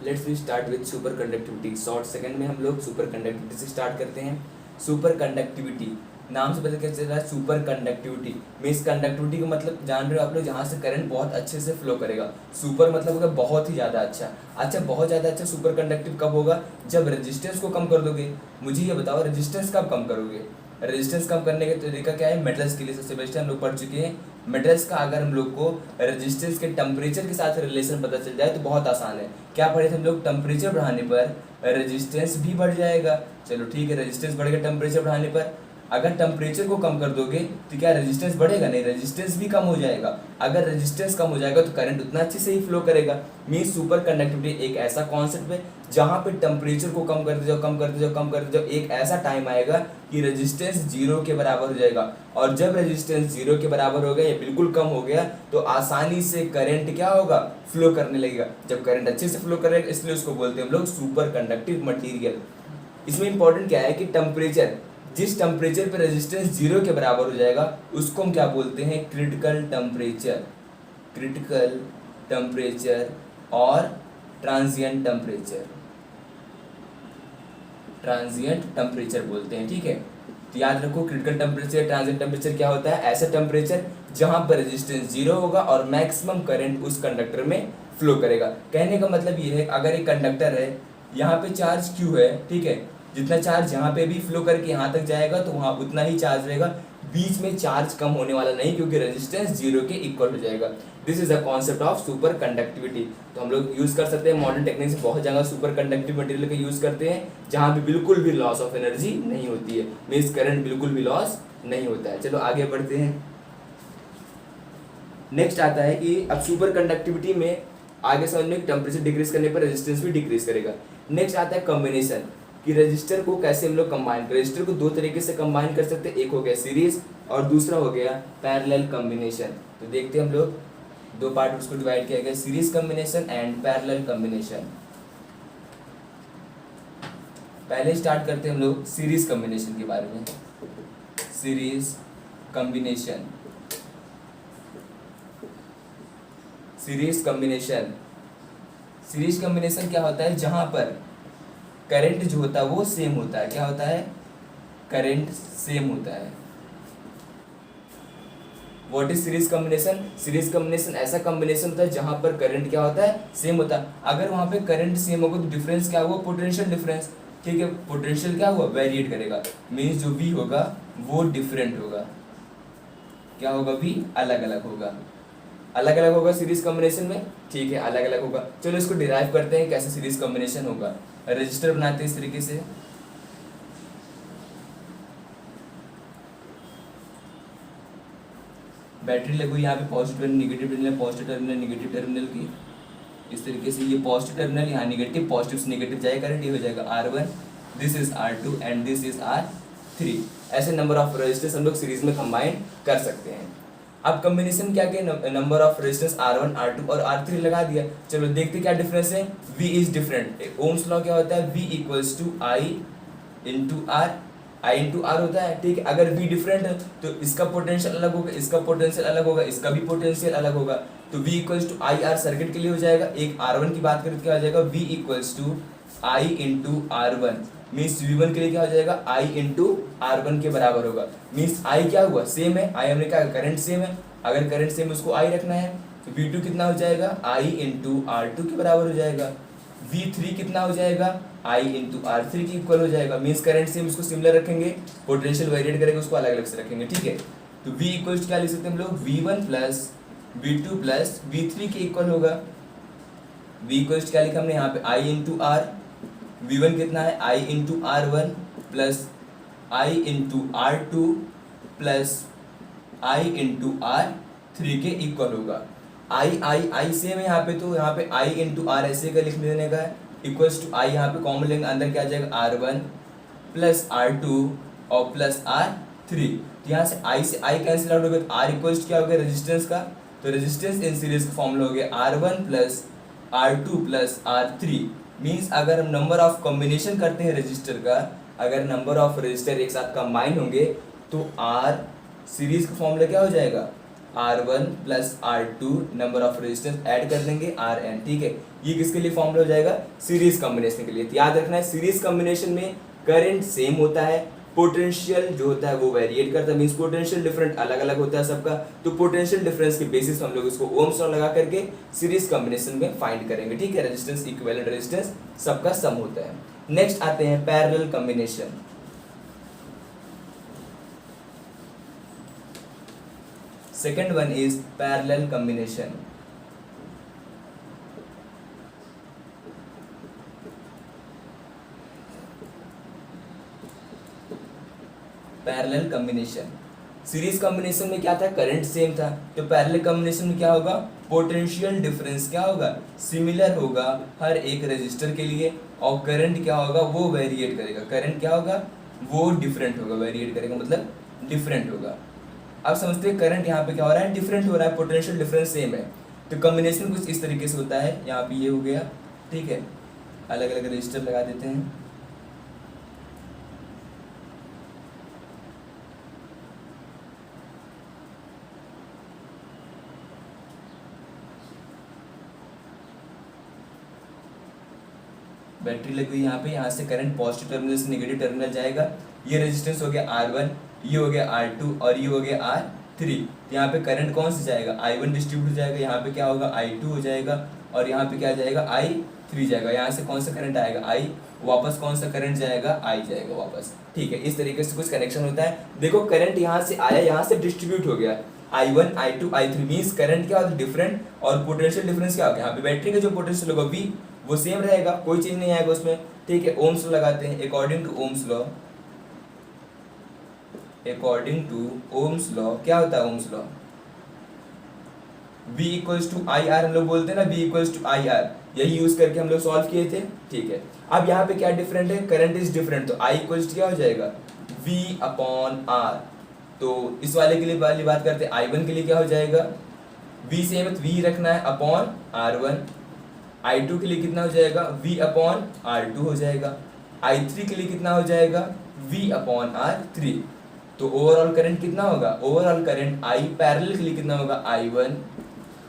Let's we start with super conductivity. Short second में हम लोग सुपर कंडक्टिविटी से स्टार्ट करते हैं। सुपर कंडक्टिविटी नाम से पता क्या चल रहा है, सुपर कंडक्टिविटी मीन्स कंडक्टिविटी का मतलब जान रहे हो आप लोग, जहाँ से करंट बहुत अच्छे से फ्लो करेगा। सुपर मतलब होगा बहुत ही ज़्यादा अच्छा। अच्छा बहुत ज़्यादा अच्छा सुपर कंडक्टिव कब होगा, जब रेजिस्टेंस को कम कर दोगे। मुझे ये बताओ रेजिस्टेंस कब कम करोगे। रेजिस्टेंस कम करने का तरीका क्या है, मेटल्स के लिए सबसे बेस्ट है, हम लोग पढ़ चुके हैं। मेटल्स का अगर हम लोग को रेजिस्टेंस के टेम्परेचर के साथ रिलेशन पता चल जाए तो बहुत आसान है। क्या पढ़े थे हम लोग, टेम्परेचर बढ़ाने पर रेजिस्टेंस भी बढ़ जाएगा। चलो ठीक है, रेजिस्टेंस बढ़ेगा टेम्परेचर बढ़ाने पर। अगर टेम्परेचर को कम कर दोगे तो क्या रेजिस्टेंस बढ़ेगा, नहीं, रेजिस्टेंस भी कम हो जाएगा। अगर रेजिस्टेंस कम हो जाएगा तो करंट उतना अच्छे से ही फ्लो करेगा। मीन्स सुपर कंडक्टिविटी एक ऐसा कॉन्सेप्ट है जहाँ पे टेम्परेचर को कम करते जाओ, कम करते जाओ, कम करते जाओ, एक ऐसा टाइम आएगा कि रेजिस्टेंस जीरो के बराबर हो जाएगा। और जब रेजिस्टेंस जीरो के बराबर हो गया या बिल्कुल कम हो गया तो आसानी से करंट क्या होगा, फ्लो करने लगेगा। जब करंट अच्छे से फ्लो करेगा इसलिए उसको बोलते हैं हम लोग सुपर कंडक्टिव मटीरियल। इसमें इंपॉर्टेंट क्या है कि टेम्परेचर, जिस टेम्परेचर पे रेजिस्टेंस जीरो के बराबर हो जाएगा उसको हम क्या बोलते हैं, क्रिटिकल टेम्परेचर। क्रिटिकल टेम्परेचर और ट्रांजिएंट टेम्परेचर, ट्रांजिएंट टेम्परेचर बोलते हैं। ठीक है, तो याद रखो क्रिटिकल टेम्परेचर, ट्रांजिएंट टेम्परेचर क्या होता है, ऐसा टेम्परेचर जहां पर रेजिस्टेंस जीरो होगा और मैक्सिमम करंट उस कंडक्टर में फ्लो करेगा। कहने का मतलब ये है, अगर एक कंडक्टर है, यहाँ पे चार्ज क्यू है, ठीक है, जितना चार्ज यहाँ पे भी फ्लो करके यहाँ तक जाएगा तो वहाँ उतना ही चार्ज रहेगा, बीच में चार्ज कम होने वाला नहीं क्योंकि रेजिस्टेंस जीरो के इक्वल हो जाएगा। This is the concept of super conductivity. तो हम लोग यूज कर सकते हैं मॉडर्न टेक्निक से बहुत जगह सुपर कंडक्टिव मटेरियल का यूज करते हैं जहाँ भी बिल्कुल भी लॉस ऑफ एनर्जी नहीं होती है, मीन्स करंट बिल्कुल भी लॉस नहीं होता है। चलो आगे बढ़ते हैं। नेक्स्ट आता है कि अब सुपर कंडक्टिविटी में आगे समझ में टेम्परेचर डिक्रीज करने पर रेजिस्टेंस भी डिक्रीज करेगा। नेक्स्ट आता है कॉम्बिनेशन, कि रजिस्टर को कैसे हम लोग कंबाइन कर, रजिस्टर को दो तरीके से कंबाइन कर सकते हैं, एक हो गया सीरीज और दूसरा हो गया पैरेलल कॉम्बिनेशन। तो देखते हैं हम लोग, दो पार्ट उसको डिवाइड किया गया, series combination and parallel combination. पहले स्टार्ट करते हैं हम लोग सीरीज कॉम्बिनेशन के बारे में। Series combination, series combination, series combination क्या होता है, जहां पर करंट जो होता है वो सेम होता है। क्या होता है, करंट सेम होता है। What is series combination, series combination ऐसा कॉम्बिनेशन होता है जहां पर करंट क्या होता है, सेम होता है। अगर वहां पे करंट सेम होगा तो डिफरेंस क्या होगा, पोटेंशियल डिफरेंस। ठीक है, पोटेंशियल क्या हुआ, वेरिएट करेगा, मीन्स जो V होगा वो डिफरेंट होगा। क्या होगा, V अलग अलग होगा, अलग अलग होगा सीरीज कॉम्बिनेशन में। ठीक है, अलग अलग होगा। चलो इसको डिराइव करते हैं कैसे सीरीज कॉम्बिनेशन होगा। रजिस्टर बनाते हैं इस तरीके से, बैटरी लगू यहाँ पे positive terminal, negative terminal, positive terminal, negative terminal की इस तरीके से, ये पॉजिटिव टर्मिनल यहाँ निगेटिव, पॉजिटिव से निगेटिव जाएगा करंट, ये हो जाएगा R1, this is R2 and this is R3। ऐसे नंबर ऑफ रेजिस्टेंस हम लोग सीरीज में कंबाइन कर सकते हैं। अब कॉम्बिनेशन क्या क्या, number of resistance R1, R2 और R3 लगा दिया। चलो देखते क्या डिफरेंस है, V is different. Ohm's law क्या होता है, V equals to I into R, I into R होता है। ठीक है, अगर V डिफरेंट है तो इसका पोटेंशियल अलग होगा, इसका पोटेंशियल अलग होगा, इसका भी पोटेंशियल अलग होगा। तो V equals to I R circuit के लिए हो जाएगा। एक R1 की बात करें तो क्या हो जाएगा, V equals to I into R1, means V1 के लिए क्या हो जाएगा, I इंटू R1 के बराबर होगा। मीन्स I क्या हुआ, सेम है, I हमने क्या, करंट सेम है, अगर करंट सेम उसको I रखना है तो V2 कितना हो जाएगा, I इंटू R2 के बराबर हो जाएगा। V3 कितना हो जाएगा, I इंटू R3 की इक्वल हो जाएगा। मीन्स करंट सेम उसको सिमिलर रखेंगे, पोटेंशियल वेरिएट करेंगे उसको अलग अलग से रखेंगे। ठीक है, तो V इक्वल्स क्या लिख सकते हैं हम लोग, V1 plus V2 plus V3 के इक्वल होगा। V इक्वल्स क्या लिखा हमने यहाँ पे, I इंटू R, V1 कितना है, I into R1 plus I into R2 plus I into R3 के इक्वल होगा। I सेम है यहाँ पे, तो यहाँ पे I इंटू R ऐसे का लिख देने का है, इक्वल्स टू I यहाँ पे कॉमन लेंगे, अंदर क्या आ जाएगा, R1 प्लस R2 और प्लस R3। तो यहाँ से I कैंसिल आउट हो गया, तो R इक्वल्स क्या हो गया, रेजिस्टेंस का, तो रेजिस्टेंस इन सीरीज का फॉर्मूला हो गया R1 plus R2 plus R3। Means अगर हम नंबर ऑफ कॉम्बिनेशन करते हैं रजिस्टर का, अगर नंबर ऑफ रजिस्टर एक साथ कंबाइन होंगे तो R सीरीज का फॉर्मूला क्या हो जाएगा, R1 plus R2 number of resistance add कर देंगे Rn, ठीक है। ये किसके लिए फॉर्मूला हो जाएगा, सीरीज कॉम्बिनेशन के लिए। तो याद रखना है सीरीज कॉम्बिनेशन में करंट सेम होता है, पोटेंशियल जो होता है वो वेरिएट करता है, मींस पोटेंशियल डिफरेंट अलग अलग होता है सबका। तो पोटेंशियल डिफरेंस के बेसिस हम लोग इसको ओम्स लॉ लगा करके सीरीज कॉम्बिनेशन में फाइंड करेंगे, ठीक है। रेजिस्टेंस इक्विवेलेंट रेजिस्टेंस सबका सम होता है। नेक्स्ट आते हैं parallel combination. Second one is parallel combination. Parallel combination, series combination में क्या था, करंट सेम था। तो पैरेलल कॉम्बिनेशन में क्या होगा, पोटेंशियल डिफरेंस क्या होगा, सिमिलर होगा हर एक रेजिस्टर के लिए, और करंट क्या होगा, वो वेरिएट करेगा। करंट क्या होगा, वो डिफरेंट होगा, वेरिएट करेगा मतलब डिफरेंट होगा। अब समझते हैं करंट यहाँ पे क्या हो रहा है, डिफरेंट हो रहा है, पोटेंशियल डिफरेंस सेम है। तो कॉम्बिनेशन कुछ इस तरीके से होता है, यहाँ पे ये हो गया, ठीक है। अलग अलग रजिस्टर लगा देते हैं। बैटरी लगी हुई यहाँ पे, यहाँ से करंट पॉजिटिव टर्मिनल से नेगेटिव टर्मिनल जाएगा। ये रेजिस्टेंस हो गया R1, ये हो गया R2 और ये हो गया R3। यहाँ पे करंट कौन सा जाएगा, I1 डिस्ट्रीब्यूट हो जाएगा, यहाँ पे क्या होगा I2 हो जाएगा, और यहाँ पे क्या जाएगा I3 जाएगा। यहाँ से कौन सा करंट आएगा I, वापस कौन सा करंट जाएगा I जाएगा वापस, ठीक है। इस तरीके से कुछ कनेक्शन होता है। देखो करंट यहाँ से आया, यहाँ से डिस्ट्रीब्यूट हो गया, I1 I2 I3 means current क्या होगा, डिफरेंट, और पोटेंशियल डिफरेंस क्या होगा, यहाँ पे बैटरी का जो पोटेंशियल होगा V वो सेम रहेगा, कोई चीज नहीं आएगा उसमें, ठीक है। ओम्स लॉ लगाते हैं। According to Ohm's law, according to Ohm's law क्या होता है, Ohm's law V equals to I R, हम लोग बोलते हैं ना V equals to I R, यही यूज करके हम लोग सॉल्व किए थे, ठीक है। अब यहाँ पे क्या डिफरेंट है, करंट इज डिफरेंट, तो I इक्वल्स क्या हो जाएगा, V अपॉन R। तो इस वाले के लिए वाली बात करते हैं, I1 के लिए क्या हो जाएगा, V सेम है तो V रखना है अपॉन R1। I2 के लिए कितना हो जाएगा, V अपॉन R2 हो जाएगा। I3 के लिए कितना हो जाएगा, V अपॉन R3। तो ओवरऑल करंट कितना होगा, ओवरऑल करंट I पैरेलल के लिए कितना होगा, I1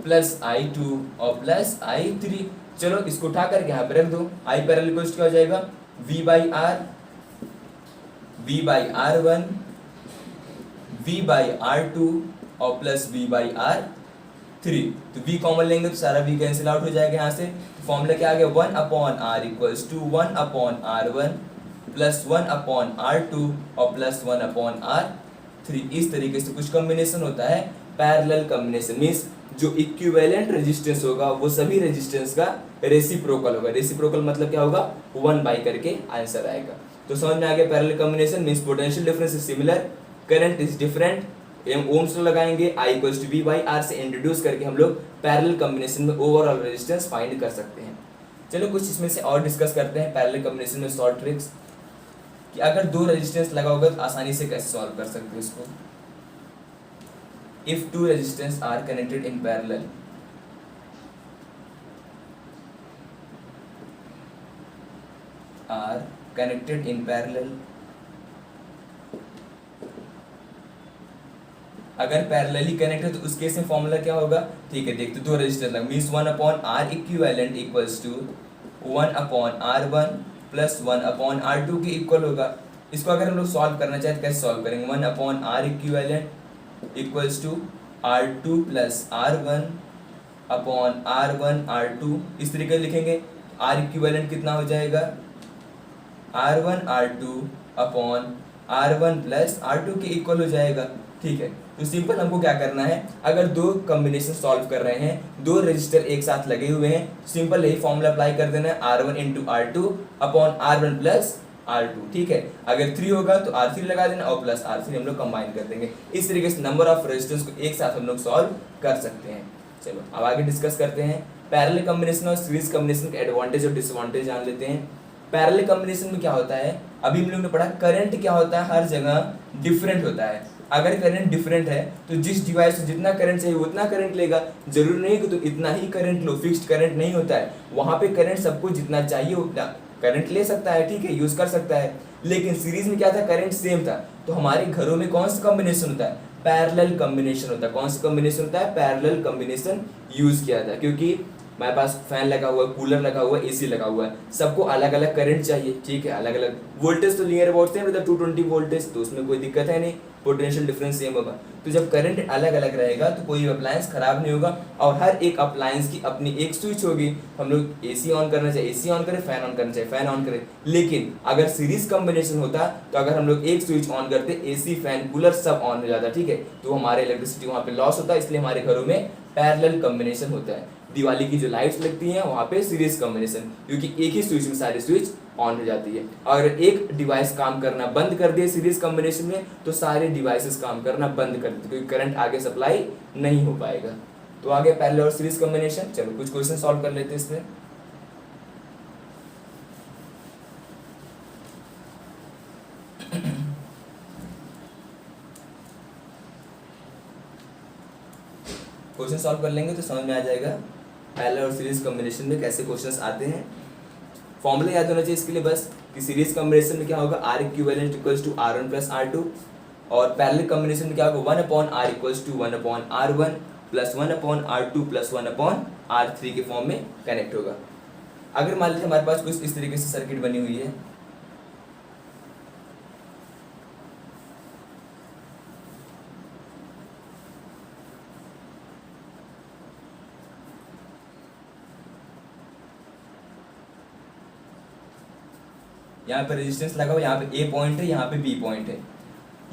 प्लस I2 और प्लस I3। चलो इसको उठा करके यहाँ पे रख दो, I पैरेलल को क्या हो जाएगा, V by R, V by R1, V by R2 और प्लस V बाई R3। तो V कॉमन लेंगे तो सारा V कैंसिल आउट हो जाएगा यहाँ से। तो फॉर्मूला क्या आ गया, 1 upon R equals to 1 upon R1 plus 1 upon R2 और प्लस 1 अपॉन R3। इस तरीके से कुछ कॉम्बिनेशन होता है पैरेलल कॉम्बिनेशन, मींस जो इक्विवेलेंट रेजिस्टेंस होगा वो सभी रेजिस्टेंस का रेसिप्रोकल होगा। रेसिप्रोकल मतलब क्या होगा, 1 बाई करके आंसर आएगा। तो समझ में आ गया, parallel combination means potential difference is similar, current is different, Ohm's law लगाएंगे, I equals to V by R से इंट्रोड्यूस करके हम लोग पैरेलल कॉम्बिनेशन में ओवरऑल रेजिस्टेंस फाइंड कर सकते हैं। चलो कुछ इसमें से और डिस्कस करते हैं पैरेलल कॉम्बिनेशन में शॉर्ट ट्रिक्स, कि अगर दो रेजिस्टेंस लगा होगा तो आसानी से कैसे सॉल्व कर सकते हो इसको। If two resistance are connected in parallel, are connected in parallel, अगर पैरेलली कनेक्ट है तो उस केस में फॉर्मूला क्या होगा, ठीक है। देखते दो रेजिस्टेंस लगा, means 1 upon R equivalent equals to 1 upon R1 plus 1 upon R2 के इक्वल होगा। इसको अगर हम लोग सॉल्व करना चाहें तो कैसे सॉल्व करेंगे, 1 upon R equivalent equals to R2 plus R1 upon R1 R2, इस तरीके से लिखेंगे। R इक्विवेलेंट कितना हो जाएगा, R1 R2 upon R1 plus R2 के इक्वल हो जाएगा, ठीक है। तो सिंपल हमको क्या करना है, अगर दो कॉम्बिनेशन सॉल्व कर रहे हैं, दो रजिस्टर एक साथ लगे हुए हैं, सिंपल यही फॉर्मूला अप्लाई कर देना है, R1 into R2 upon R1 plus R2, ठीक है। अगर 3 होगा तो R3 लगा देना और प्लस R3 हम लोग कंबाइन कर देंगे। इस तरीके से नंबर ऑफ रेजिस्टेंस को एक साथ हम लोग सॉल्व कर सकते हैं। चलो अब आगे डिस्कस करते हैं पैरेलल कॉम्बिनेशन और सीरीज कॉम्बिनेशन के एडवांटेज और डिसएडवांटेज जान लेते हैं। पैरेलल कॉम्बिनेशन में क्या होता है, अभी हम लोग ने पढ़ा करंट क्या होता है, हर जगह डिफरेंट होता है। अगर करंट डिफरेंट है तो जिस डिवाइस को जितना करंट चाहिए उतना करंट लेगा, जरूरी नहीं कि तुम इतना ही करंट लो, फिक्स्ड करंट नहीं होता है। वहां पे करंट सबको जितना चाहिए उतना करंट ले सकता है, ठीक है, यूज कर सकता है। लेकिन सीरीज में क्या था, करंट सेम था। तो हमारे घरों में कौन सा कॉम्बिनेशन होता है, पैरेलल कॉम्बिनेशन होता है। कौन सा कॉम्बिनेशन होता है? पैरेलल कॉम्बिनेशन यूज किया था, क्योंकि हमारे पास फैन लगा हुआ है, कूलर लगा हुआ है, एसी लगा हुआ है, सबको अलग अलग करंट चाहिए, ठीक है, अलग अलग वोल्टेज तो नियर अबाउट सेम, मतलब 220 वोल्टेज, तो उसमें कोई दिक्कत है नहीं, पोटेंशियल डिफरेंस सेम होगा। तो जब करंट अलग अलग रहेगा तो कोई अप्लायंस खराब नहीं होगा, और हर एक अप्लायंस की अपनी एक स्विच होगी। हम लोग एसी ऑन करना चाहिए एसी ऑन करें, फैन ऑन करना चाहिए फैन ऑन करें। लेकिन अगर सीरीज कॉम्बिनेशन होता तो अगर हम लोग एक स्विच ऑन करते, एसी फैन कूलर सब ऑन हो जाता, ठीक है, तो हमारे इलेक्ट्रिसिटी वहाँ पे लॉस होता है। इसलिए हमारे घरों में पैरेलल कॉम्बिनेशन होता है। दिवाली की जो लाइट्स लगती हैं वहाँ पे सीरीज कॉम्बिनेशन, क्योंकि एक ही स्विच में सारी स्विच ऑन हो जाती है। अगर एक डिवाइस काम करना बंद कर दिए सीरीज कॉम्बिनेशन में, तो सारे डिवाइसेस काम करना बंद कर देते, क्योंकि करंट आगे सप्लाई नहीं हो पाएगा। तो आगे पैरेलल और सीरीज कॉम्बिनेशन। चलो कुछ क्वेश्चन सॉल्व कर लेते हैं इसमें। क्वेश्चन सॉल्व कर लेंगे तो समझ में आ जाएगा पैरेलल और सीरीज कॉम्बिनेशन में कैसे क्वेश्चंस आते हैं। फॉर्मूला याद होना चाहिए इसके लिए बस, कि सीरीज कॉम्बिनेशन में क्या होगा, R equivalent equals to R1 plus R2, और पैरेलल कॉम्बिनेशन में क्या होगा, 1/R equals to 1/R1 plus 1/R2 plus 1/R3 के फॉर्म में कनेक्ट होगा। अगर मान लीजिए हमारे पास कुछ इस तरीके से सर्किट बनी हुई है, यहाँ पे रेजिस्टेंस लगा हुआ, यहाँ पे ए पॉइंट है, यहाँ पे बी पॉइंट है।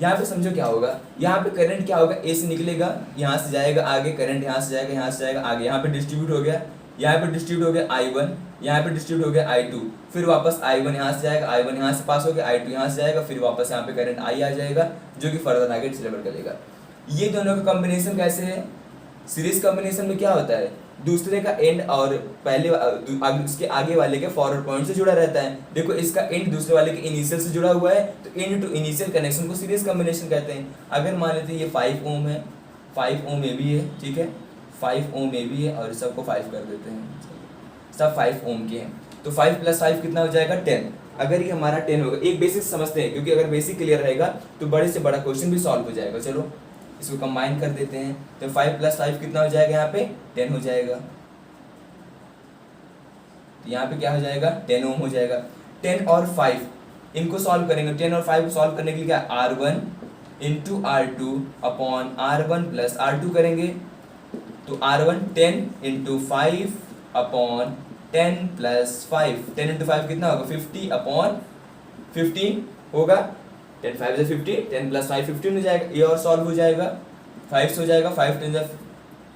यहाँ पे समझो क्या होगा, यहाँ पे करंट क्या होगा, ए से निकलेगा, यहाँ से जाएगा आगे, करंट यहाँ से जाएगा, यहाँ से जाएगा आगे, यहाँ पे डिस्ट्रीब्यूट हो गया, यहाँ पे डिस्ट्रीब्यूट हो गया I1, यहाँ पे डिस्ट्रीब्यूट हो गया I2, फिर वापस I1 यहाँ से जाएगा, I1 यहाँ से पास हो गया, I2 यहाँ से जाएगा, फिर वापस यहाँ पे करंट I आ जाएगा, जो कि फर्दर आगे डिलीवर करेगा। ये दोनों का कॉम्बिनेशन कैसे है? सीरीज कॉम्बिनेशन में क्या होता है, दूसरे का एंड और पहले उसके आगे वाले के फॉरवर्ड पॉइंट से जुड़ा रहता है। देखो इसका एंड दूसरे वाले के इनिशियल से जुड़ा हुआ है, तो एंड टू इनिशियल कनेक्शन को सीरीज कॉम्बिनेशन कहते हैं। अगर मान लेते हैं ये 5 ओम है, 5 ओम ए भी है, ठीक है, 5 ओम ए भी है, और सबको 5 कर देते हैं, सब 5 ओम के हैं, तो 5 + 5 कितना हो जाएगा, 10। अगर ये हमारा 10 होगा, एक बेसिक समझते हैं, क्योंकि अगर बेसिक क्लियर रहेगा तो बड़े से बड़ा क्वेश्चन भी सॉल्व हो जाएगा। चलो इसको कंबाइन कर देते हैं, तो 5 + 5 कितना हो जाएगा, यहाँ पे 10 हो जाएगा, तो यहाँ पे क्या हो जाएगा, 10 ओम हो जाएगा। 10 और 5 इनको सॉल्व करेंगे, 10 और 5 को सॉल्व करने के लिए क्या, R1 × R2 upon R1 + R2 करेंगे, तो R1 10 × 5 अपॉन 10 + 5, 10 × 5 कितना होगा, 50 अपॉन 15 होगा, 10 × 5 = 50, 10 + 5 15 हो जाएगा, ये और सॉल्व हो जाएगा, 5 से हो जाएगा, 5 × 10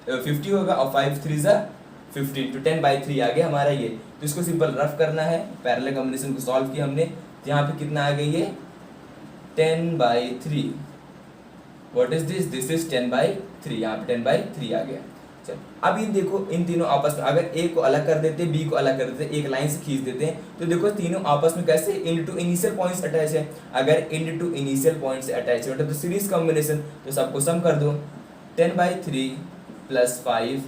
= 50 होगा, और 5 × 3 = 15, तो 10/3 आ गया हमारा ये। तो इसको सिंपल रफ करना है, पैरेलल कॉम्बिनेशन को सॉल्व किया हमने, तो यहाँ पे कितना आ गई है, 10/3। What is this, this is 10/3, यहाँ पे 10/3 आ गया। चलो अब ये देखो, इन तीनों आपस में अगर ए को अलग कर देते, बी को अलग कर देते, एक लाइन से खींच देते हैं, तो देखो तीनों आपस में कैसे end to initial points attach है। अगर एंड टू इनिशियल पॉइंट से अटैच है तो सीरीज कॉम्बिनेशन, तो सबको सम कर दो, 10/3 + 5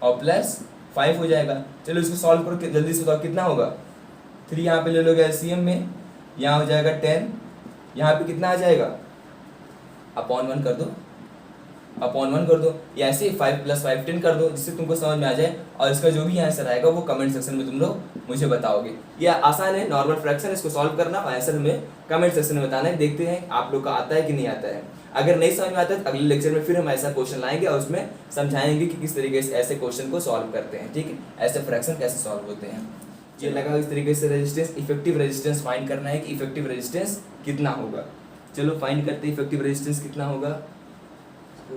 और +5 हो जाएगा। चलो इसको सॉल्व करो, जल्दी से बताओ कितना होगा, 3 यहाँ पे ले लोगे एलसीएम में, यहाँ हो जाएगा 10, यहाँ पे कितना आ जाएगा, अपॉन 1 कर दो, अपॉन 1 कर दो, या ऐसे 5 + 5 10 कर दो, जिससे तुमको समझ में आ जाए। और इसका जो भी आंसर आएगा वो कमेंट सेक्शन में तुम लोग मुझे बताओगे। ये आसान है, नॉर्मल फ्रैक्शन, इसको सॉल्व करना और आंसर में कमेंट सेक्शन में बताना है। देखते हैं आप लोग का आता है कि नहीं आता है। अगर नहीं समझ में आता है तो अगले लेक्चर में फिर हम ऐसा क्वेश्चन लाएंगे और उसमें समझाएंगे कि किस तरीके से ऐसे क्वेश्चन को सॉल्व करते हैं, ठीक है, ऐसे फ्रैक्शन कैसे सॉल्व होते हैं। ये लगा इस तरीके से रेजिस्टेंस, इफेक्टिव रेजिस्टेंस फाइंड करना है कि इफेक्टिव रेजिस्टेंस कितना होगा। चलो फाइंड करते हैं इफेक्टिव रेजिस्टेंस कितना होगा। तो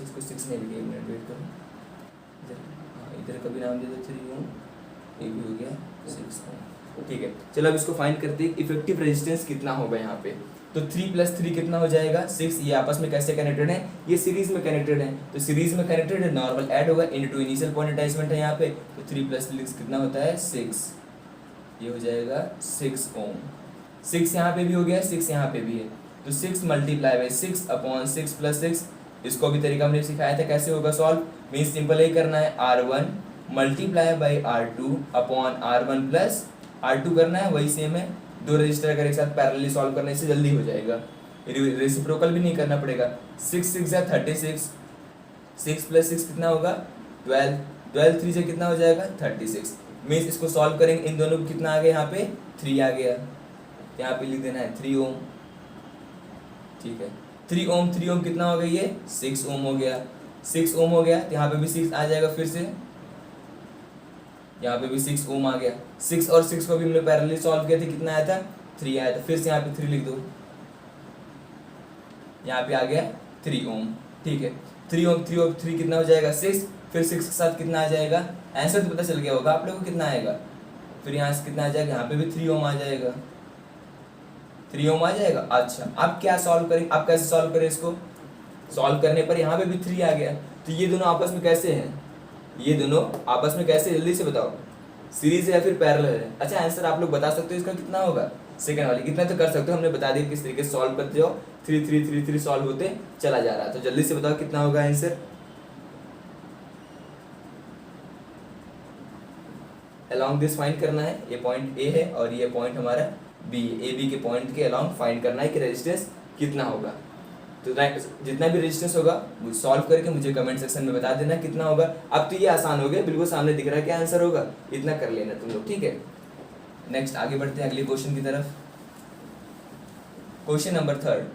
इसको 6 में भी, 1 मिनट वेट करो, इधर का भी नाम दे दो, 3 ओम, ये भी हो गया 6 ओम, ठीक है। चलो अब इसको फाइंड करते हैं इफेक्टिव रेजिस्टेंस कितना होगा यहाँ पे। तो 3 + 3 कितना हो जाएगा, 6। ये आपस में कैसे कनेक्टेड है, ये सीरीज में कनेक्टेड है, तो सीरीज में कनेक्टेड है, नॉर्मल ऐड होगा, इनटू इनिशियल पॉइंट अटैचमेंट है यहाँ पे, तो 3 + 3 कितना होता है, 6। ये हो जाएगा 6 ओम। 6 यहाँ पे भी हो गया, 6 यहाँ पे भी है, तो 6 × 6 अपॉन 6 + 6। इसको भी तरीका हमने सिखाया था कैसे होगा सॉल्व, मीन्स सिंपल ही करना है, R1 × R2 upon R1 + R2 करना है, वही सेम है। 2 रजिस्टर अगर एक साथ पैरेलली सॉल्व करने से जल्दी हो जाएगा। रेसिप्रोकल भी नहीं करना पड़ेगा। 6 6 या 36, 6 + 6 कितना होगा 12, 12 3 से कितना हो जाएगा 36। मीन्स इसको सॉल्व करेंगे, इन दोनों को कितना आ गया यहाँ पे 3 आ गया, यहाँ पे लिख देना है 3 ओम। ठीक है 3 ओम, 3 ओम कितना हो गया ये 6 ओम हो गया, 6 ओम हो गया, तो यहाँ पे भी 6 आ जाएगा, फिर से यहाँ पे भी 6 ओम आ गया। 6 और 6 को भी हमने पैरेलली सॉल्व किया था, कितना आया था 3 आया था, फिर से यहाँ पे 3 लिख दो, यहाँ पे आ गया 3 ओम। ठीक है 3 ओम, 3 ओम 3 कितना हो जाएगा 6, फिर 6 के साथ कितना आ जाएगा, आंसर तो पता चल गया होगा आप लोगों को कितना आएगा, फिर यहाँ से कितना आ जाएगा, यहाँ पे भी 3 ओम आ जाएगा, 3 ओम आ जाएगा। अच्छा अब क्या सॉल्व करें, आप कैसे सॉल्व करें इसको, सॉल्व करने पर यहाँ पे भी 3 आ गया, तो ये दोनों आपस में कैसे हैं, ये दोनों आपस में कैसे, जल्दी से बताओ, सीरीज है या फिर पैरेलल है। अच्छा आंसर आप लोग बता सकते हो इसका कितना होगा, सेकंड वाली कितना तो कर सकते हो, हमने बता दिया किस तरीके से सॉल्व करते हो, 3 3 3 3 सॉल्व होते चला जा रहा है। तो जल्दी से बताओ कितना होगा आंसर, अलोंग दिस फाइंड करना है, ये पॉइंट ए है और ये पॉइंट हमारा बी, ए बी के पॉइंट के अलोंग फाइंड करना है कि रेजिस्टेंस कितना होगा। तो जितना भी रेजिस्टेंस होगा वो सॉल्व करके मुझे कमेंट सेक्शन में बता देना कितना होगा। अब तो ये आसान हो गया, बिल्कुल सामने दिख रहा है क्या आंसर होगा, इतना कर लेना तुम लोग। ठीक है नेक्स्ट आगे बढ़ते हैं अगले क्वेश्चन की तरफ। क्वेश्चन नंबर 3,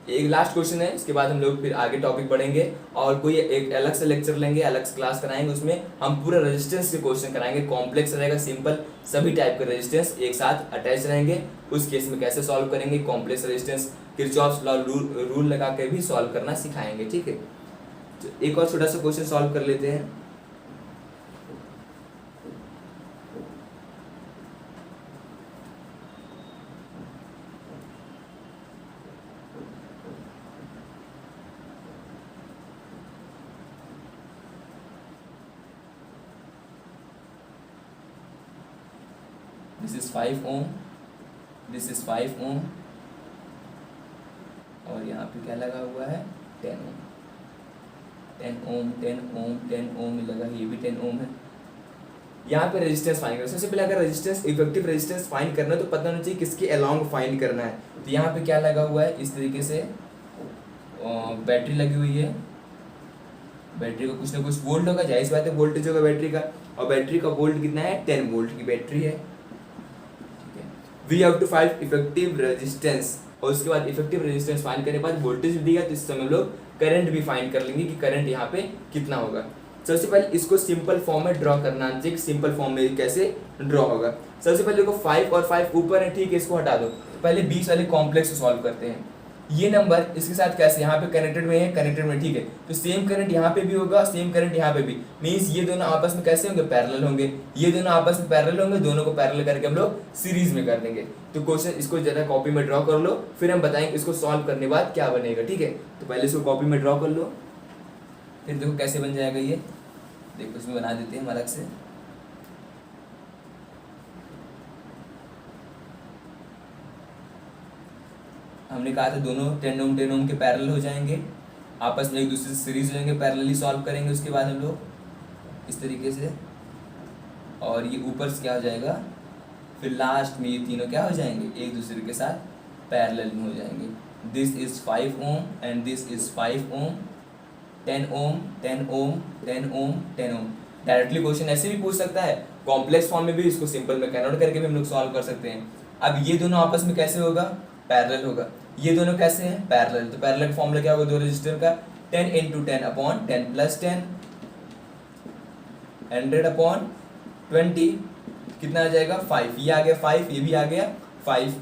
एक लास्ट क्वेश्चन है, इसके बाद हम लोग फिर आगे टॉपिक बढ़ेंगे और कोई एक अलग से लेक्चर लेंगे, अलग से क्लास कराएंगे, उसमें हम पूरा रेजिस्टेंस के क्वेश्चन कराएंगे, कॉम्प्लेक्स रहेगा, सिंपल, सभी टाइप के रेजिस्टेंस एक साथ अटैच रहेंगे, उस केस में कैसे सॉल्व करेंगे, complex resistance Kirchhoff's law rule लगा के भी सॉल्व करना सिखाएंगे। ठीक है तो एक और छोटा सा क्वेश्चन सॉल्व कर लेते हैं। This is 5 ohm, this is 5 ohm और यहाँ पे क्या लगा हुआ है 10 ओम, 10 ओम 10 ओम 10 ओम लगा, ये भी 10 ओम है। यहाँ पे रेजिस्टेंस फाइंड करना, सबसे पहले अगर रेजिस्टेंस इफेक्टिव रेजिस्टेंस फाइंड करना है तो पता होना चाहिए किसके अलोंग फाइंड करना है। तो यहाँ पे क्या लगा हुआ है, इस तरीके से बैटरी लगी हुई है, बैटरी का कुछ ना कुछ वोल्ट होगा, जाहिर सी बात है वोल्टेज होगा बैटरी का, और बैटरी का वोल्ट कितना है 10 वोल्ट की बैटरी है। We have to find effective resistance, और उसके बाद इफेक्टिव रेजिस्टेंस फाइंड करने के बाद वोल्टेज भी दिया तो इस समय हम लोग करंट भी फाइंड कर लेंगे कि करंट यहाँ पे कितना होगा। सबसे पहले इसको सिंपल फॉर्म में ड्रॉ करना चाहिए, सिंपल फॉर्म में कैसे ड्रॉ होगा। सबसे पहले देखो 5 और 5 ऊपर है, ठीक है इसको हटा दो, पहले 20 वाले कॉम्प्लेक्स को सॉल्व करते हैं। ये नंबर इसके साथ कैसे यहाँ पे कनेक्टेड में है, कनेक्टेड में, ठीक है तो सेम करंट यहाँ पे भी होगा, सेम करंट यहाँ पे भी, मींस ये दोनों आपस में कैसे होंगे पैरेलल होंगे, ये दोनों आपस में पैरेलल होंगे, दोनों को पैरेलल करके हम लोग सीरीज में कर देंगे। तो क्वेश्चन इसको जरा कॉपी में ड्रॉ कर लो, फिर हम बताएंगे इसको सॉल्व करने के बाद क्या बनेगा। ठीक है तो पहले इसको कॉपी में ड्रॉ कर लो, फिर देखो कैसे बन जाएगा ये, देखो इसमें बना देते हैं हम अलग से। हमने कहा था दोनों 10 ओम 10 ओम के पैरेलल हो जाएंगे, आपस में एक दूसरे से सीरीज हो जाएंगे, पैरेलली सॉल्व करेंगे उसके बाद हम लोग इस तरीके से, और ये ऊपर से क्या हो जाएगा, फिर लास्ट में ये तीनों क्या हो जाएंगे एक दूसरे के साथ पैरेलल में हो जाएंगे। This is 5 ohm and this is 5 ohm, 10 ohm 10 ohm 10 ohm 10 ohm. Directly question ऐसे भी पूछ सकता है, कॉम्प्लेक्स फॉर्म में भी, इसको सिंपल में कन्वर्ट करके भी हम लोग सॉल्व कर सकते हैं। अब ये दोनों आपस में कैसे होगा, पैरेलल होगा, ये दोनों कैसे हैं पैरेलल, तो पैरेलल फॉर्मूला क्या होगा दो रेजिस्टर का, 10 × 10 अपॉन 10 + 10, 100 अपॉन 20, कितना आ जाएगा 5, ये आ गया 5, ये भी आ गया 5,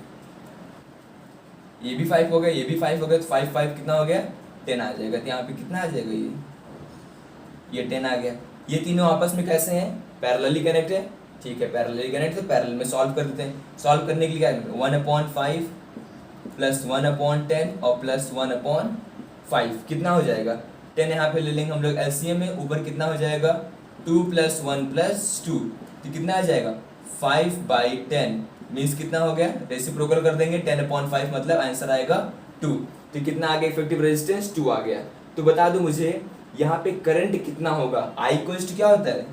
ये भी 5 हो गया, ये भी 5 हो गया, तो 5 5 कितना हो गया 10 आ जाएगा। तो यहाँ पे कितना आ जाएगा, ये 10 आ गया। ये तीनों आपस में कैसे हैं पैरेलली कनेक्ट है, ठीक है पैरेलली कनेक्ट, तो पैरेलल में सॉल्व कर देते हैं। सॉल्व करने के लिए क्या है 1/5 + 1/10 और +1/5 कितना हो जाएगा 10, यहाँ पे ले लेंगे हम लोग एलसीएम में, ऊपर कितना हो जाएगा 2 + 1 + 2, तो कितना आ जाएगा 5/10, मीन्स कितना हो गया, रेसिप्रोकल कर देंगे 10/5 मतलब आंसर आएगा 2। तो कितना आ गया इफेक्टिव रेजिस्टेंस 2 आ गया। तो बता दो मुझे यहाँ पे करंट कितना होगा, आई इक्वल्स टू क्या होता है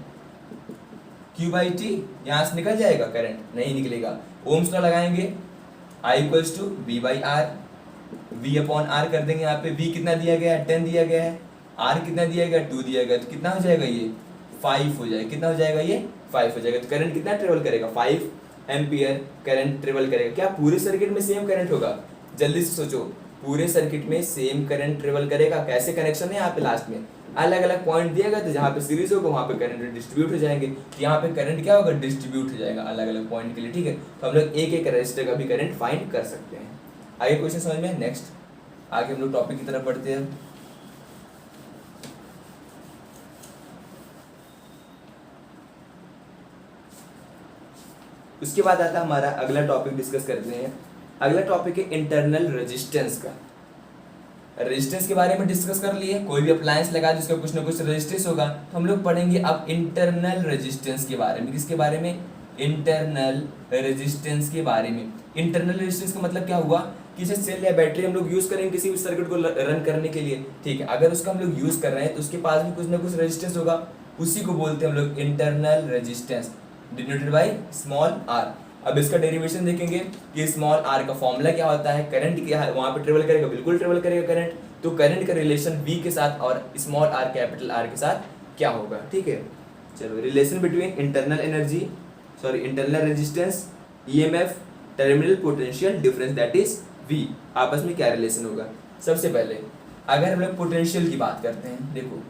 Q/T, यहाँ से निकल जाएगा करंट, नहीं निकलेगा। ओम्स लॉ लगाएंगे, I equals to V by R, V upon R कर देंगे। यहाँ पे वी कितना दिया गया है 10 दिया गया है, आर कितना दिया गया 2 दिया गया, तो कितना हो जाएगा ये 5 हो जाएगा। कितना हो जाएगा ये 5 हो जाएगा। तो करंट कितना ट्रेवल करेगा 5 एम्पियर करंट ट्रेवल करेगा। क्या पूरे सर्किट में सेम करंट होगा? जल्दी से सोचो, पूरे सर्किट में सेम करंट ट्रेवल करेगा। कैसे कनेक्शन है यहाँ पे लास्ट में अलग अलग पॉइंट दिया गया, तो जहाँ पे सीरीज होगा वहाँ पे करंट डिस्ट्रीब्यूट हो जाएंगे। यहाँ पे करंट क्या होगा डिस्ट्रीब्यूट हो जाएगा अलग अलग पॉइंट के लिए, ठीक है। तो हम लोग एक एक रजिस्टर का भी करंट फाइंड कर सकते हैं। आगे क्वेश्चन समझ में। नेक्स्ट आगे हम लोग टॉपिक की तरफ बढ़ते हैं। उसके बाद आता है हमारा अगला टॉपिक डिस्कस करते हैं। अगला टॉपिक है इंटरनल रेजिस्टेंस का। रेजिस्टेंस के बारे में डिस्कस कर लिए, कोई भी अप्लायंस लगा जिसका कुछ ना कुछ रेजिस्टेंस होगा, तो हम लोग पढ़ेंगे अब इंटरनल रेजिस्टेंस के बारे में। किसके बारे में? इंटरनल रेजिस्टेंस के बारे में। इंटरनल रेजिस्टेंस का मतलब क्या हुआ कि जैसे सेल या बैटरी हम लोग यूज करेंगे किसी भी सर्किट को रन करने के लिए, ठीक है। अगर उसका हम लोग यूज कर रहे हैं तो उसके पास भी कुछ ना कुछ रेजिस्टेंस होगा, उसी को बोलते हैं हम लोग internal resistance, denoted by small r. अब इसका डेरिवेशन देखेंगे कि स्मॉल आर का फॉर्मूला क्या होता है, करंट क्या है वहां पे ट्रेवल करेगा, बिल्कुल ट्रेवल करेगा करंट। तो करंट का रिलेशन वी के साथ और स्मॉल आर कैपिटल आर के साथ क्या होगा, ठीक है। चलो, relation between internal energy internal resistance EMF terminal potential difference that is V, आपस में क्या रिलेशन होगा। सबसे पहले अगर हम लोग पोटेंशियल की बात करते हैं, देखो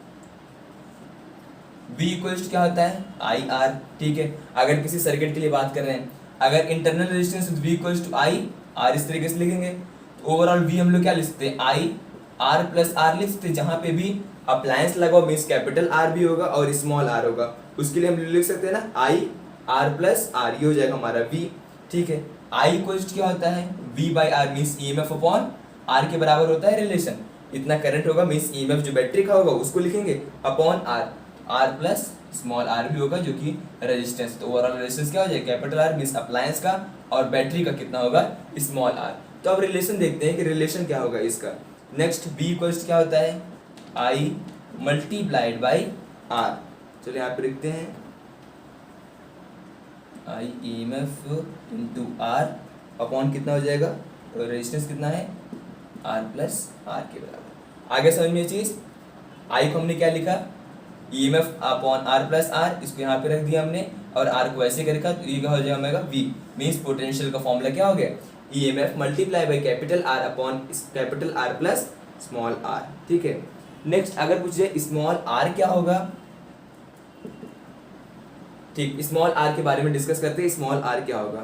V इक्वल्स क्या होता है आई आर, ठीक है। अगर किसी सर्किट के लिए बात कर रहे हैं, अगर internal resistance V equals to I R इस तरीके से लिखेंगे, तो ओवरऑल V हम लोग क्या लिख सकते हैं आई आर प्लस आर लिख सकते हैं। जहां पे भी अप्लायंस लगा हो मीन्स कैपिटल आर भी होगा और स्मॉल आर होगा, उसके लिए हम लिख सकते हैं ना आई आर प्लस आर, ये हो जाएगा हमारा V, ठीक है। आई इक्वल्स क्या होता है V by R means EMF upon R के बराबर होता है रिलेशन। इतना करंट होगा मीन्स ईएमएफ जो बैटरी का होगा उसको लिखेंगे upon R, R plus small r भी होगा जो कि रेजिस्टेंस। तो ओवरऑल रेजिस्टेंस क्या हो जाएगा कैपिटल आर मीन्स अप्लायंस का और बैटरी का कितना होगा स्मॉल आर। तो अब रिलेशन देखते हैं कि रिलेशन क्या होगा इसका। नेक्स्ट बी इक्वल्स क्या होता है आई मल्टीप्लाइड बाई आर। चलिए यहाँ पे लिखते हैं आई ईएमएफ इंटू आर अपॉन कितना हो जाएगा, रेजिस्टेंस कितना है आर प्लस आर के बराबर। आगे समझ में ये चीज, आई को हमने क्या लिखा EMF upon R plus R, इसको यहाँ पे रख दिया हमने और आर को ऐसे कर रखा, तो ये क्या हो जाएगा वी मीन्स पोटेंशियल का फॉर्मूला क्या हो गया EMF multiply by capital R upon capital R plus small r, ठीक है। नेक्स्ट अगर पूछे स्मॉल आर क्या होगा, ठीक, स्मॉल आर के बारे में डिस्कस करते हैं। स्मॉल आर क्या होगा,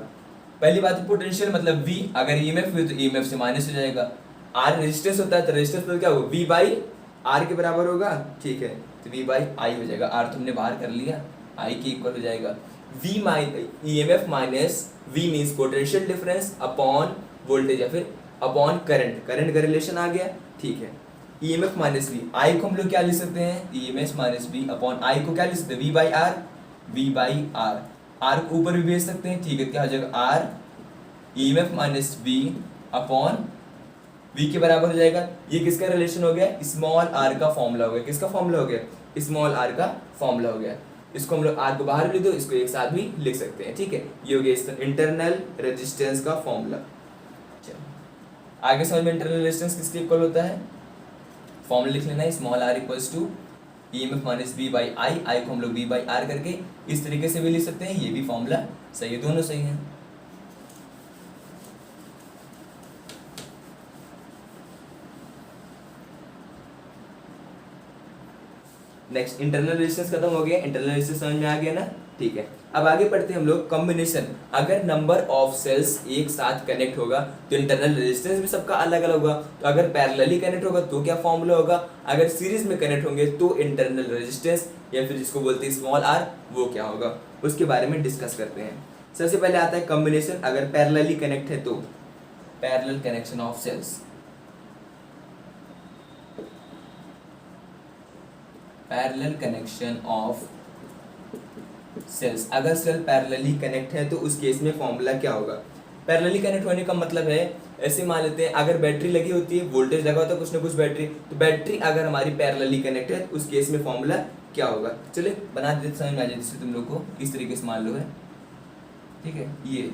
पहली बात पोटेंशियल मतलब V, अगर ईएमएफ हुई तो ईएमएफ से माइनस हो जाएगा। आर रेजिस्टेंस होता है तो रेजिस्टेंस मतलब क्या होगा V बाई आर के बराबर होगा, ठीक है। तो V बाई आई हो जाएगा, आर तुमने बाहर कर लिया, आई के इक्वल हो जाएगा V EMF minus V means potential difference upon voltage या फिर अपॉन करंट, करंट का रिलेशन आ गया, ठीक है। ईएमएफ माइनस V, आई को हम लोग क्या लिख सकते हैं EMF minus V upon I को क्या लिख सकते हैं V by R, V by R, R को ऊपर भी भेज सकते हैं, ठीक है। क्या हो जाएगा R EMF minus V upon V के बराबर हो जाएगा। ये किसका रिलेशन हो गया स्मॉल आर का फॉर्मूला हो गया, किसका फॉर्मूला हो गया स्मॉल आर का फॉर्मूला हो गया। इसको हम लोग आर को बाहर लिख दो, इसको एक साथ भी लिख सकते हैं, ठीक है। ये हो गया इंटरनल रेजिस्टेंस का फॉर्मूला। आगे समझ में इंटरनल रेजिस्टेंस किसके इक्वल होता है, फॉर्मूला लिख लेना है small R equals to EMF minus V by I, I को हम लोग V बाई आर करके इस तरीके से भी लिख सकते हैं, ये भी फॉर्मूला सही है, दोनों सही हैं। नेक्स्ट इंटरनल रेजिस्टेंस खत्म हो गया, इंटरनल रेजिस्टेंस समझ में आ गया ना, ठीक है। अब आगे पढ़ते हैं हम लोग कॉम्बिनेशन। अगर नंबर ऑफ सेल्स एक साथ कनेक्ट होगा तो इंटरनल रेजिस्टेंस भी सबका अलग अलग होगा। तो अगर पैरेलली कनेक्ट होगा तो क्या फॉर्मूला होगा, अगर सीरीज में कनेक्ट होंगे तो इंटरनल रेजिस्टेंस या फिर जिसको बोलते हैं स्मॉल आर वो क्या होगा, उसके बारे में डिस्कस करते हैं। सबसे पहले आता है कॉम्बिनेशन। अगर पैरेलली कनेक्ट है तो parallel connection of cells, parallel connection of cells. अगर सेल पैरेलली कनेक्ट है तो उस केस में फॉर्मूला क्या होगा। पैरेलली कनेक्ट होने का मतलब है, ऐसे मान लेते हैं अगर बैटरी लगी होती है, वोल्टेज लगा होता है कुछ ना कुछ बैटरी, तो बैटरी अगर हमारी पैरेलली कनेक्ट है तो उस केस में फॉर्मूला क्या होगा। चलिए बना देते समझ में आ जाए जिससे तुम लोग को किस तरीके से मान लो है, ठीक है। ये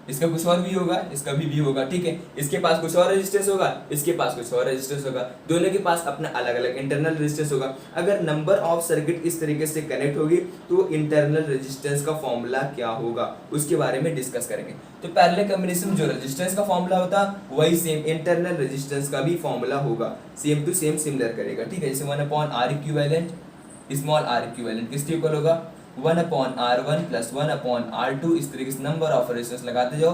इसका कुछ और भी होगा, इसका भी होगा, ठीक है। इसके पास कुछ और रेजिस्टेंस होगा, इसके पास कुछ और रेजिस्टेंस होगा, दोनों के पास अपना अलग अलग इंटरनल रेजिस्टेंस होगा। अगर नंबर ऑफ सर्किट इस तरीके से कनेक्ट होगी तो इंटरनल रेजिस्टेंस का फॉर्मूला क्या होगा उसके बारे में डिस्कस करेंगे। तो पैरेलल कॉम्बिनेशन में जो रेजिस्टेंस का फॉर्मूला होता वही सेम इंटरनल रेजिस्टेंस का भी फॉर्मूला होगा, सेम टू सेम सिमिलर करेगा, ठीक है। जैसे 1/R equivalent, small r equivalent किसके इक्वल होगा 1/R1 प्लस 1/R2, इस तरीके से नंबर ऑफ रेजिस्टेंस लगाते जाओ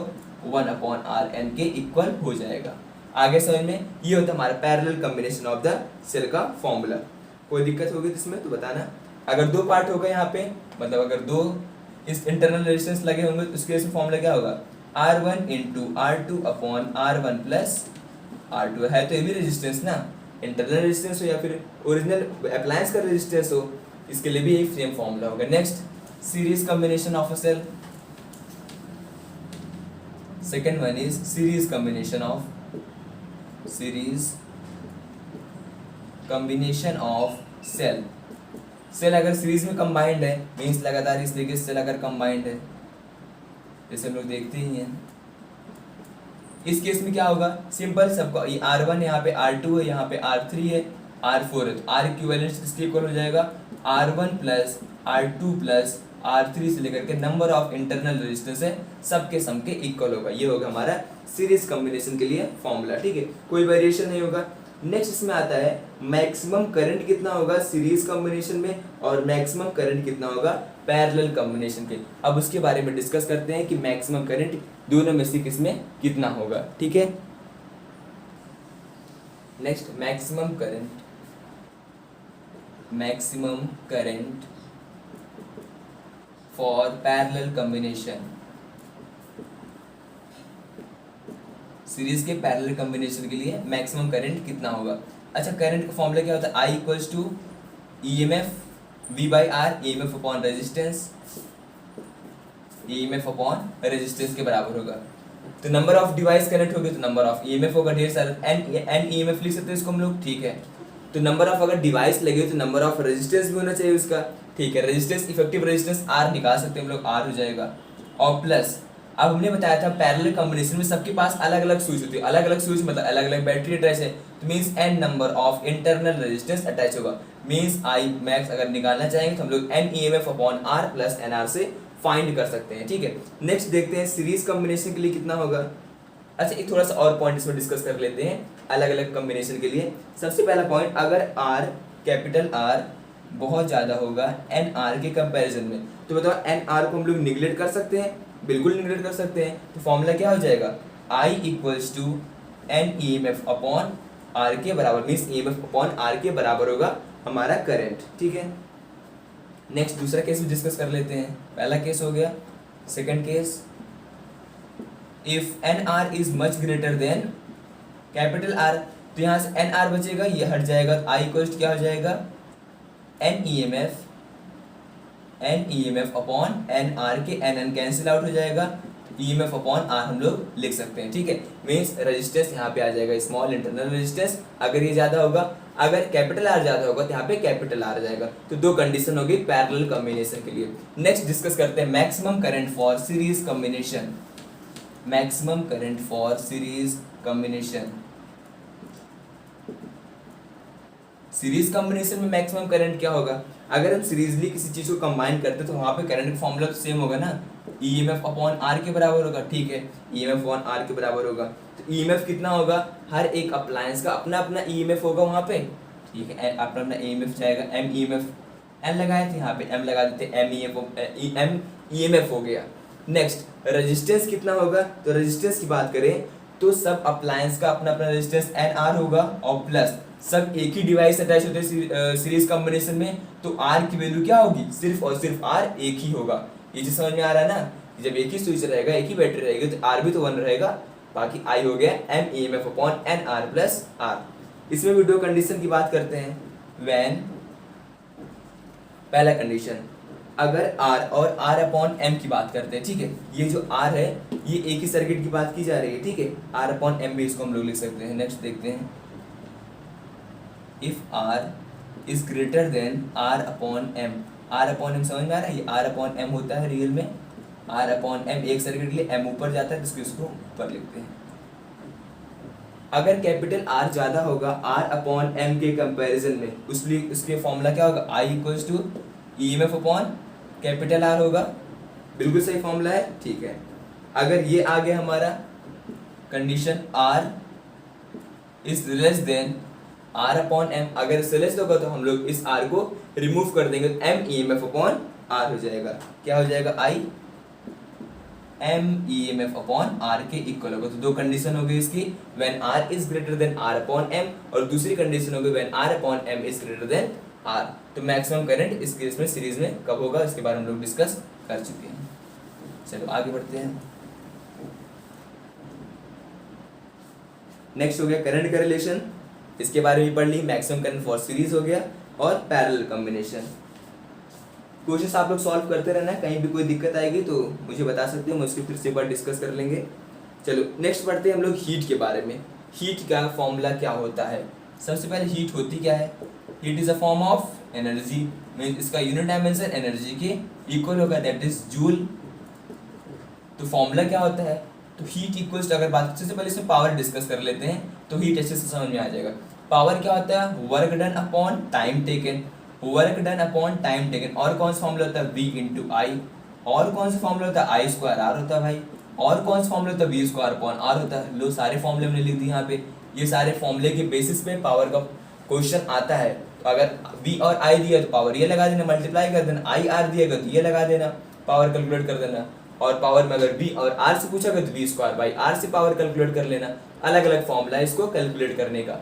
1/Rn के इक्वल हो जाएगा। आगे समझ में, ये होता है हमारा parallel combination of the cell का फॉर्मूला। कोई दिक्कत होगी इसमें तो बताना। अगर दो पार्ट होगा यहाँ पे, मतलब अगर दो इस इंटरनल रेजिस्टेंस लगे होंगे तो उसके वजह से फॉर्मूला क्या होगा R1 into R2/R1 plus R2 है तो ये भी रेजिस्टेंस ना, इंटरनल रेजिस्टेंस हो या फिर ओरिजिनल अप्लायंस का रेजिस्टेंस हो, इसके लिए भी एक सेम फॉर्मूला होगा। Next, series combination of a cell. Second one is series combination of cell. Cell अगर सीरीज में कंबाइंड है मींस लगातार इस तरीके से सेल अगर कंबाइंड है, जैसे हम लोग देखते ही हैं, इस केस में क्या होगा सिंपल सबको, ये R1 यहाँ पे R2 है, यहाँ पे R3 है, R4 है, तो R इक्विवेलेंट किसके इक्वल हो जाएगा R1 plus R2 plus R3 से लेकर के नंबर ऑफ इंटरनल रेजिस्टेंस है सबके सम के इक्वल होगा। ये होगा हमारा सीरीज कॉम्बिनेशन के लिए फॉर्मूला, ठीक है, कोई वेरिएशन नहीं होगा। नेक्स्ट इसमें आता है मैक्सिमम करंट कितना होगा सीरीज कॉम्बिनेशन में और मैक्सिमम करंट कितना होगा पैरेलल कॉम्बिनेशन के। अब उसके बारे में डिस्कस करते हैं कि मैक्सिमम करंट दोनों में से किसमें कितना होगा, ठीक है। Next, maximum current for parallel combination. Series के पैरेलल कॉम्बिनेशन के लिए मैक्सिमम करंट कितना होगा। अच्छा, करंट का फॉर्मूला क्या होता है I equals to EMF V/R, EMF upon resistance, EMF upon resistance के बराबर होगा। तो नंबर ऑफ डिवाइस कनेक्ट होगी तो नंबर ऑफ EMF होगा ढेर सारा, n EMF लिख सकते हैं इसको हम लोग, ठीक है। तो नंबर ऑफ अगर डिवाइस लगे तो नंबर ऑफ रेजिस्टेंस भी होना चाहिए उसका, ठीक है। रेजिस्टेंस इफेक्टिव रेजिस्टेंस R निकाल सकते हैं हम लोग, R हो जाएगा, और प्लस अब हमने बताया था पैरेलल कॉम्बिनेशन में सबके पास अलग अलग स्विच होती है, अलग अलग स्विच मतलब अलग अलग बैटरी अटैच है, तो means n number of internal resistance attach होगा, मींस I मैक्स अगर निकालना चाहेंगे तो हम लोग n EMF upon R plus NR से फाइंड कर सकते हैं, ठीक है। नेक्स्ट देखते हैं सीरीज कॉम्बिनेशन के लिए कितना होगा। अच्छा, एक थोड़ा सा और पॉइंट इसमें डिस्कस कर लेते हैं अलग अलग कॉम्बिनेशन के लिए। सबसे पहला पॉइंट, अगर R कैपिटल R बहुत ज़्यादा होगा NR के कंपैरिजन में, तो बताओ NR को हम लोग निगलेक्ट कर सकते हैं, बिल्कुल निगलेक्ट कर सकते हैं। तो फॉर्मूला क्या हो जाएगा I equals to n EMF upon R के बराबर, मीन्स EMF अपॉन R के बराबर होगा हमारा करंट, ठीक है। नेक्स्ट दूसरा केस भी डिस्कस कर लेते हैं। पहला केस हो गया, second case, if NR is much greater than capital R, तो यहाँ से NR बचेगा, ये हट जाएगा, तो I इक्वल्स क्या हो जाएगा n EMF अपॉन NR के NN कैंसिल आउट हो जाएगा, EMF अपॉन R हम लोग लिख सकते हैं, ठीक है। मीन्स रेजिस्टेंस यहाँ पे आ जाएगा स्मॉल इंटरनल रेजिस्टेंस, अगर ये ज़्यादा होगा, अगर कैपिटल R ज़्यादा होगा तो यहाँ पे कैपिटल R आ जाएगा। तो दो कंडीशन होगी पैरेलल कॉम्बिनेशन के लिए। नेक्स्ट डिस्कस करते हैं maximum current for series combination. Maximum current for series combination, series combination में मैक्सिमम करंट क्या होगा, अगर हम सीरीजली किसी चीज को कंबाइन करते तो वहां पे करंट का फॉर्मूला तो सेम होगा ना, EMF अपॉन R के बराबर होगा, ठीक है, EMF अपॉन R के बराबर होगा। तो EMF कितना होगा, हर एक अप्लायंस का अपना अपना EMF होगा वहां पे, ठीक है, अपना अपना EMF जाएगा, M EMF N लगाए थे यहाँ पे M लगा देते, M EMF हो गया। नेक्स्ट रेजिस्टेंस कितना होगा, तो रेजिस्टेंस की बात करें तो सब अप्लायंस का अपना अपना रेजिस्टेंस NR होगा, और प्लस सब एक ही डिवाइस अटैच होते हैं सीरीज कॉम्बिनेशन में, तो R की वैल्यू क्या होगी, सिर्फ और सिर्फ R एक ही होगा। ये चीज समझ में आ रहा है ना, जब एक ही स्विच रहेगा, एक ही बैटरी रहेगी तो R भी तो 1 रहेगा, बाकी I हो गया M EMF upon NR plus R। इसमें भी दो कंडीशन की बात करते हैं। व्हेन, पहला कंडीशन, अगर R और R अपॉन M की बात करते हैं, ठीक है, ये जो R है ये एक ही सर्किट की बात की जा रही है, ठीक है, R अपॉन M भी इसको हम लोग लिख सकते हैं। नेक्स्ट देखते हैं, if R is greater then R upon M, R upon M समझ में आ रहा है, ये R अपॉन M होता है रियल में, आर अपॉन एम, एक सर्किट के लिए एम ऊपर जाता है तो इसको ऊपर लिखते हैं। अगर कैपिटल आर ज्यादा होगा आर अपॉन एम के कंपैरिजन में, उसलिए उसके फॉर्मूला क्या होगा, I equals to E M F upon capital R होगा। बिल्कुल सही फॉर्मूला है, ठीक है। अगर ये आ गया हमारा condition R is less than R upon M, अगर इससे लेस होगा तो हम लोग इस आर को रिमूव कर देंगे, तो M E M F upon R हो जाएगा। क्या हो जाएगा, I M E M F upon R के इक्वल होगा। तो दो कंडीशन हो गई इसकी, when R is greater than R upon M, और दूसरी कंडीशन हो गई when R upon M is greater than R. तो मैक्सिमम करंट इस केस में सीरीज में कब होगा, इसके बारे में हम लोग डिस्कस कर चुके हैं। चलो आगे बढ़ते हैं। नेक्स्ट हो गया करंट का रिलेशन, इसके बारे में पढ़ ली। मैक्सिमम करंट फॉर सीरीज हो गया, और पैरेलल कॉम्बिनेशन। क्वेश्चंस आप लोग सॉल्व करते रहना, कहीं भी कोई दिक्कत आएगी तो मुझे बता सकते हो, हम उसके फिर से एक बार डिस्कस कर लेंगे। चलो नेक्स्ट पढ़ते हैं हम लोग हीट के बारे में। हीट का फॉर्मूला क्या होता है। सबसे पहले हीट होती क्या है, heat is a form of energy, means इसका यूनिट डायमेंशन एनर्जी के इक्वल होगा, दैट इज जूल। तो फॉर्मूला क्या होता है, तो हीट इक्वल्स, अगर बात सबसे पहले इसमें पावर डिस्कस कर लेते हैं तो हीट अच्छे से समझ में आ जाएगा। पावर क्या होता है, work done upon time taken, work done upon time taken. और कौन सा फॉर्मूला होता है, V इंटू आई। और कौन सा फॉर्मूला होता है, आई स्क्वायर आर होता है भाई। और कौन सा फॉर्मूला होता है, V स्क्वायर अपॉन आर होता है। लो सारे फॉर्मूले हमने लिख दिए यहाँ पे, ये सारे फॉर्मूले के बेसिस पे पावर का क्वेश्चन आता है। तो अगर V और I दिया तो पावर ये लगा देना, मल्टीप्लाई कर देना। I R दिएगा तो ये लगा देना, पावर कैलकुलेट कर देना। और पावर में अगर V और R से पूछा गया तो V स्क्वायर बाई R से पावर कैलकुलेट कर लेना। अलग अलग फॉर्मूला है इसको कैलकुलेट करने का।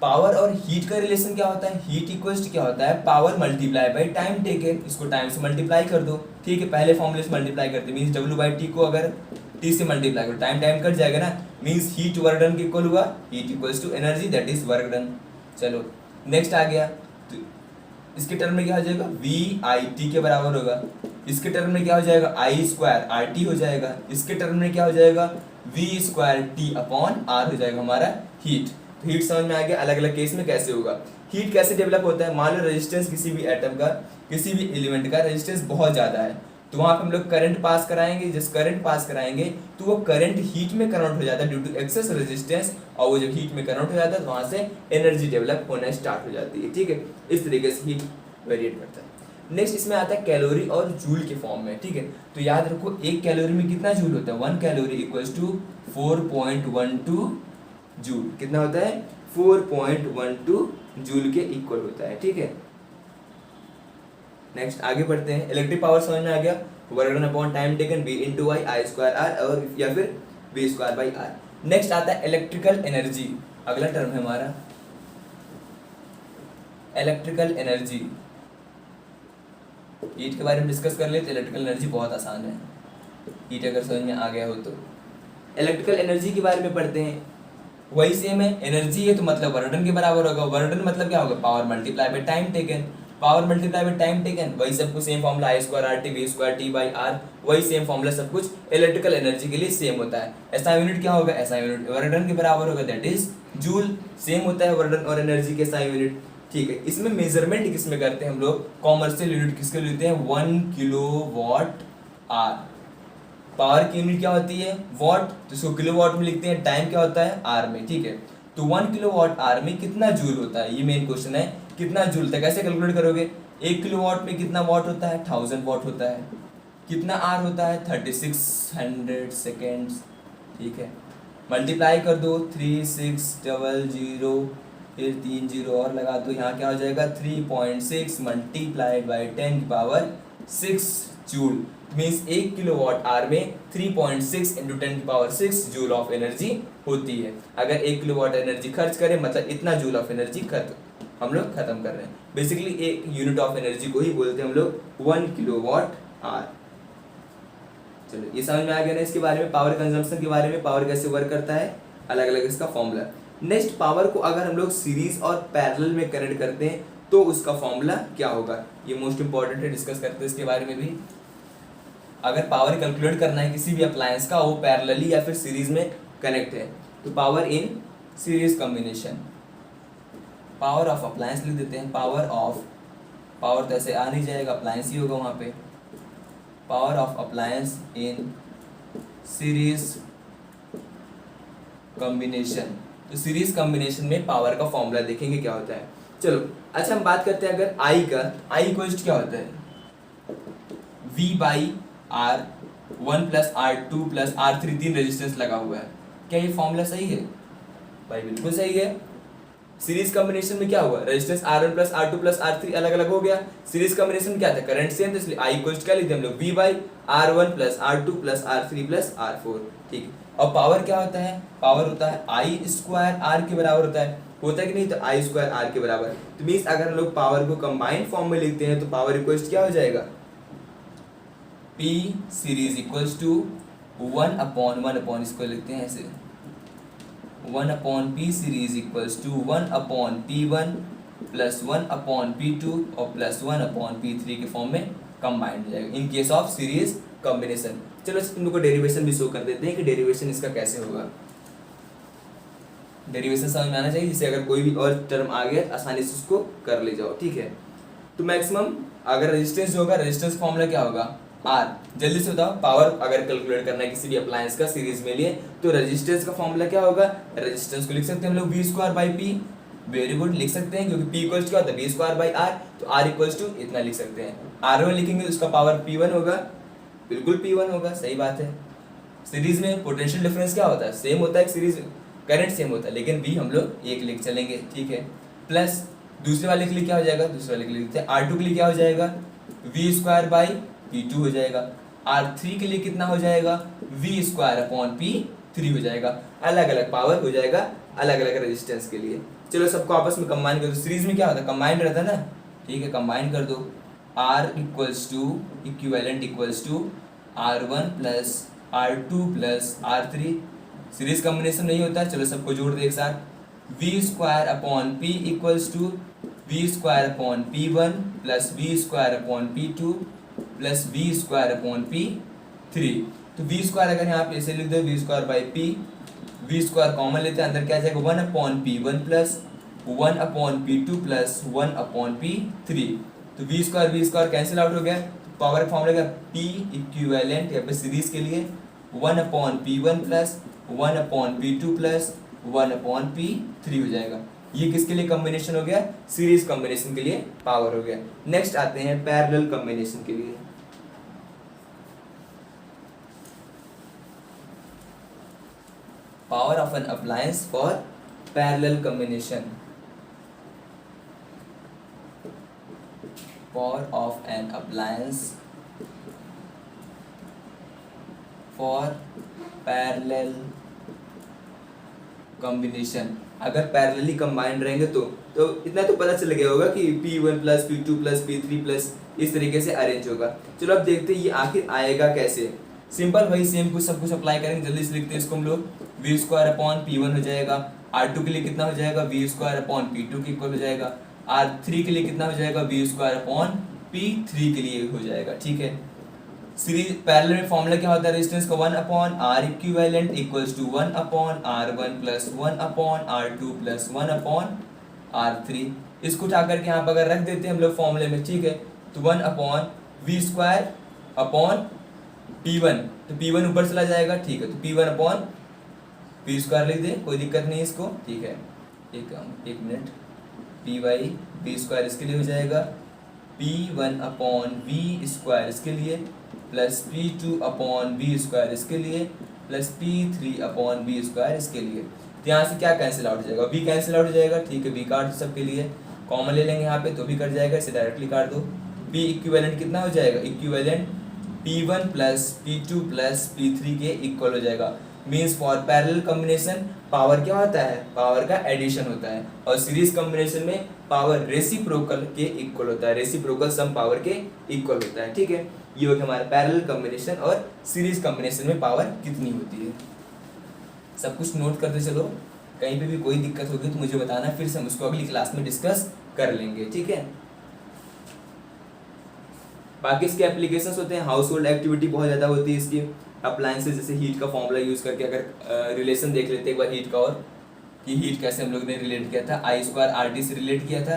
पावर और हीट का रिलेशन क्या होता है, हीट इक्वल्स क्या होता है, power multiply by time taken. इसको टाइम से मल्टीप्लाई कर दो, ठीक है। पहले फॉर्मूले से मल्टीप्लाई करते मींस W बाई T को अगर T से मल्टीप्लाई करो, टाइम टाइम कट जाएगा ना, मींस हीट वर्क डन के इक्वल हुआ, heat equals to energy that is work done. चलो नेक्स्ट आ गया, तो इसके टर्म में क्या हो जाएगा, VIT के बराबर होगा। इसके टर्म में क्या हो जाएगा, I स्क्वायर RT हो जाएगा। इसके टर्म में क्या हो जाएगा, V square T upon R हो जाएगा हमारा हीट। तो हीट समझ में आ गया अलग अलग केस में कैसे होगा। हीट कैसे डेवलप होता है, मान लो रेजिस्टेंस किसी भी एटम का, किसी भी एलिमेंट का रेजिस्टेंस बहुत ज़्यादा है, तो वहाँ पे हम लोग करंट पास कराएंगे। जिस करंट पास कराएंगे तो वो करंट हीट में कन्वर्ट हो जाता है ड्यू टू एक्सेस रेजिस्टेंस, और वो जब हीट में कन्वर्ट हो जाता है तो वहाँ से एनर्जी डेवलप होना स्टार्ट हो जाती है, ठीक है। इस तरीके से हीट वेरिएट करता है। नेक्स्ट इसमें आता है कैलोरी और जूल के फॉर्म में, ठीक है। तो याद रखो एक कैलोरी में कितना जूल होता है, 1 कैलोरी इक्वल्स टू 4.12 जूल। कितना होता है, 4.12 जूल के इक्वल होता है, ठीक है। नेक्स्ट आगे बढ़ते हैं। इलेक्ट्रिक पावर समझ में आ गया, work done upon time taken, V into I square R, और या फिर V square by R. Next आता है इलेक्ट्रिकल एनर्जी, अगला टर्म है हमारा इलेक्ट्रिकल एनर्जी। हीट के बारे में डिस्कस कर लेते। इलेक्ट्रिकल एनर्जी बहुत आसान है, हीट अगर समझ में आ गया हो तो। इलेक्ट्रिकल एनर्जी के बारे में पढ़ते हैं, वही सेम है, एनर्जी है तो मतलब वर्क डन के बराबर होगा। वर्क डन मतलब क्या होगा, power multiply by time taken, power multiply by time taken, वही सब कुछ same formula, I square RT V square T by R, वही सेम फॉर्मूला सब कुछ इलेक्ट्रिकल एनर्जी के लिए सेम होता है। ऐसा यूनिट क्या होगा, ऐसा यूनिट वर्क डन के बराबर होगा, दैट इज जूल। सेम होता है वर्क डन और एनर्जी के ऐसा यूनिट, ठीक है। इसमें मेजरमेंट किसमें करते हैं हम लोग, कॉमर्शियल यूनिट किसके लेते हैं, 1 किलोवाट आर। पावर की यूनिट क्या होती है, वॉट, तो इसको किलोवाट में लिखते हैं। टाइम क्या होता है, आर में, ठीक है। तो 1 किलोवाट आर में कितना जूल होता है, ये मेन क्वेश्चन है, कितना जूल तक कैसे कैलकुलेट करोगे। 1 किलोवाट में कितना वाट होता है, 1000 वाट होता है। कितना आर होता है, 3600 सेकेंड्स, ठीक है। मल्टीप्लाई कर दो, 3600, फिर 3 जीरो और लगा दो, यहाँ क्या हो जाएगा 3.6 मल्टीप्लाइड बाई 10 की power 6 joule. Means 1 kilowatt hour में 3.6 इंटू 10 की पावर 6 जूल ऑफ एनर्जी होती है। अगर 1 किलोवाट एनर्जी खर्च करें मतलब इतना जूल ऑफ एनर्जी हम लोग खत्म कर रहे हैं। बेसिकली एक यूनिट ऑफ एनर्जी को ही बोलते हैं हम लोग 1 किलोवाट आर। चलो ये समझ में आ गया ना इसके बारे में, पावर कंजम्पशन के बारे में, पावर कैसे वर्क करता है, अलग अलग इसका फॉर्मूला। नेक्स्ट, पावर को अगर हम लोग सीरीज और पैरेलल में कनेक्ट करते हैं तो उसका फॉर्मूला क्या होगा, ये मोस्ट इंपॉर्टेंट है, डिस्कस करते हैं इसके बारे में भी। अगर पावर कैलकुलेट करना है किसी भी अप्लायंस का, वो पैरेलली या फिर सीरीज में कनेक्ट है, तो power in series combination, power of appliance लिख देते हैं। पावर ऑफ, पावर तो ऐसे आ नहीं जाएगा, अप्लायंस ही होगा वहाँ पे। Power of appliance in series combination. तो सीरीज कॉम्बिनेशन में पावर का फॉर्मूला देखेंगे क्या होता है। चलो अच्छा हम बात करते हैं अगर आई का, आई इक्वल्स क्या होता है, V by R one plus R two plus R three, तीन रेजिस्टेंस लगा हुआ है। क्या ये फॉर्मूला सही है भाई? बिल्कुल सही है। सीरीज कॉम्बिनेशन में क्या हुआ, resistance R1 plus R2 plus R3 अलग अलग हो गया। सीरीज कॉम्बिनेशन में क्या था, करंट सेम, तो इसलिए आई इक्वल्स क्या लिखते हैं हम लोग, V by R1 plus R2 plus R3 plus R4। ठीक है, और पावर क्या होता है, पावर होता है आई स्क्वायर आर के बराबर होता है कि नहीं, तो आई स्क्वायर आर के बराबर। तो मीन्स अगर हम लोग पावर को कंबाइंड फॉर्म में लिखते हैं तो पावर इक्वल्स क्या हो जाएगा, P सीरीज इक्वल्स टू 1/1 इसको लिखते हैं ऐसे, 1/P series equals to 1/P1 plus 1/P2 और प्लस 1/P3 के फॉर्म में कंबाइंड हो जाएगा in case of series combination. चलो तुम लोग को डेरिवेशन भी शो कर देते हैं कि डेरिवेशन इसका कैसे होगा। डेरिवेशन समझ में आना चाहिए, जिससे अगर कोई भी और टर्म आ गया आसानी से उसको कर ले जाओ। ठीक है, तो मैक्सिमम अगर रेजिस्टेंस होगा, रेजिस्टेंस फॉर्मूला क्या होगा, आर। जल्दी से बताओ, पावर अगर कैलकुलेट करना है किसी भी अप्लायंस का सीरीज में लिए तो रेजिस्टेंस का फॉर्मूला क्या होगा, रेजिस्टेंस को लिख सकते हैं हम लोग V square by P. Very good, लिख सकते हैं क्योंकि P इक्वल्स क्या होता है, V स्क्वायर बाई आर, तो R इक्वल्स टू इतना लिख सकते हैं। R1 लिखेंगे तो उसका पावर P1 होगा, बिल्कुल P1 होगा, सही बात है। सीरीज में पोटेंशियल डिफरेंस क्या होता है, सेम होता है, सीरीज करंट सेम होता है, लेकिन V हम लोग एक लिख चलेंगे। ठीक है, प्लस दूसरे वाले के लिए क्या हो जाएगा, दूसरे वाले के लिए लिखते हैं R2 के लिए क्या हो जाएगा, V स्क्वायर बाई P2 हो जाएगा। R3 के लिए कितना हो जाएगा, V स्क्वायर अपॉन P3 हो जाएगा। अलग अलग पावर हो जाएगा अलग अलग रेजिस्टेंस के लिए। चलो सबको आपस में कंबाइन कर दो, सीरीज में क्या होता है, कंबाइंड रहता है ना। ठीक है, कंबाइन कर दो, R equals to equivalent equals to R1 plus R2 plus R3। Series combination नहीं होता है, चलो सबको जोड़ दे एक साथ, V square upon P equals to V square upon P1 plus V square upon P2 plus V square upon P3। तो V square अगर यहाँ पे ऐसे लिख दो, V square by P, V square common लेते हैं, अंदर क्या जाएगा 1/P1 plus 1/P2 plus 1/P3। तो V स्क्वायर कैंसिल आउट हो गया, पावर फॉर्मूला क्या, P इक्विवेलेंट या फिर सीरीज के लिए 1/P1 plus 1/P2 plus 1/P3 हो जाएगा। ये किसके लिए कॉम्बिनेशन हो गया, सीरीज कॉम्बिनेशन के लिए पावर हो गया। नेक्स्ट आते हैं पैरेलल कॉम्बिनेशन के लिए। Power of an appliance for parallel combination, power of an appliance for parallel combination. अगर पैरेलली कंबाइंड रहेंगे तो इतना तो पता चल गया होगा कि P1 plus P2 plus P3 plus इस तरीके से अरेंज होगा। चलो अब देखते हैं ये आखिर आएगा कैसे। सिंपल भाई, सेम कुछ सब कुछ अप्लाई करेंगे, जल्दी से लिखते हैं इसको हम लोग। V स्क्वायर अपॉन P1 हो जाएगा, R2 के लिए कितना हो जाएगा, V स्क्वायर अपॉन P2 के इक्वल हो जाएगा, R3 के लिए कितना हो जाएगा, V स्क्वायर अपॉन P3 के लिए हो जाएगा। ठीक है, सीरीज पैरेलल में फॉर्मूला क्या होता है रेजिस्टेंस का, 1/R equivalent equals to 1/R1 plus 1/R2 plus 1/R3। इसको उठा करके यहाँ पर अगर रख देते हैं हम लोग फॉर्मूले में, ठीक है, तो 1/V स्क्वायर अपॉन P1, तो P1 ऊपर चला जाएगा। ठीक है, तो P1/V स्क्वायर लिख दे, कोई दिक्कत नहीं इसको। ठीक है, एक मिनट, P/V स्क्वायर इसके लिए हो जाएगा, P1/V स्क्वायर इसके लिए प्लस P2/V स्क्वायर इसके लिए प्लस P3/V स्क्वायर इसके लिए। तो यहाँ से क्या कैंसिल आउट हो जाएगा, V कैंसिल आउट हो जाएगा। ठीक है, V काट दो सबके लिए, कॉमन ले लेंगे यहाँ पे तो भी कट जाएगा, इसे डायरेक्टली काट दो। P इक्विवेलेंट कितना हो जाएगा, equivalent P1 plus P2 plus P3 के इक्वल हो जाएगा। Means for parallel combination power क्या होता है, पावर का एडिशन होता है, और सीरीज कॉम्बिनेशन में पावर रेसिप्रोकल के इक्वल होता है, रेसिप्रोकल सम पावर के इक्वल होता है। ठीक है, ये हो गया हमारा पैरेलल कॉम्बिनेशन और सीरीज कॉम्बिनेशन में पावर कितनी होती है। सब कुछ नोट करते चलो, कहीं पे भी कोई दिक्कत होगी तो मुझे बताना, फिर से हम उसको अगली क्लास में डिस्कस कर लेंगे। ठीक है, बाकी इसके एप्लीकेशंस होते हैं, हाउस होल्ड एक्टिविटी बहुत ज़्यादा होती है इसकी, अप्लायंसेस जैसे हीट का फॉर्मूला यूज़ करके अगर रिलेशन देख लेते हैं एक बार हीट का, और कि हीट कैसे हम लोग ने रिलेट किया था, I स्क्वायर RT से रिलेट किया था।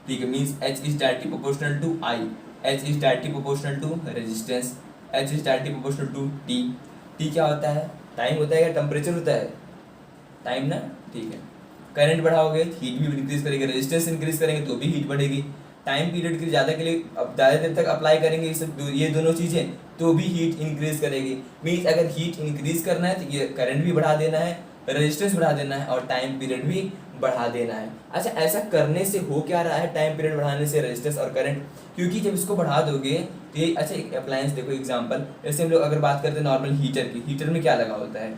ठीक है, means H is directly proportional to I, H is directly proportional to resistance, H is directly proportional to T. T क्या होता है, टाइम होता है या टेम्परेचर होता है, टाइम ना, ठीक है। करंट बढ़ाओगे हीट भी इंक्रीज करेगी, रेजिस्टेंस इंक्रीज करेंगे तो भी हीट बढ़ेगी। टाइम पीरियड के ज़्यादा के लिए अब ज़्यादा देर तक अप्लाई करेंगे ये दोनों चीज़ें तो भी हीट इंक्रीज करेगी। मीन्स अगर हीट इंक्रीज करना है तो ये करंट भी बढ़ा देना है, रेजिस्टेंस बढ़ा देना है और टाइम पीरियड भी बढ़ा देना है। अच्छा, ऐसा करने से हो क्या रहा है, टाइम पीरियड बढ़ाने से, रेजिस्टेंस और करंट, क्योंकि जब इसको बढ़ा दोगे तो ये, अच्छा एक अप्लायंस देखो एग्जांपल, जैसे हम लोग अगर बात करते हैं नॉर्मल हीटर की, हीटर में क्या लगा होता है,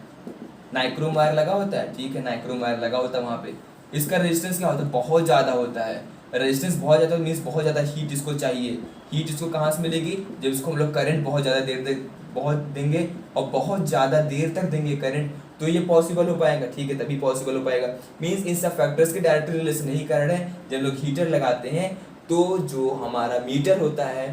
नाइक्रोम वायर लगा होता है, ठीक है, नाइक्रोम वायर लगा होता है वहाँ पे। इसका रेजिस्टेंस क्या होता है, बहुत ज़्यादा होता है। रेजिस्टेंस बहुत ज़्यादा मीन्स बहुत ज़्यादा हीट इसको चाहिए। हीट इसको कहाँ से मिलेगी, जब इसको हम लोग करंट बहुत ज़्यादा देर तक बहुत देंगे और बहुत ज़्यादा देर तक देंगे करंट, तो ये पॉसिबल हो पाएगा, ठीक है, तभी पॉसिबल हो पाएगा। मीन्स इन सब फैक्टर्स के डायरेक्ट रिलेशन यही कारण है जब लोग हीटर लगाते हैं तो जो हमारा मीटर होता है,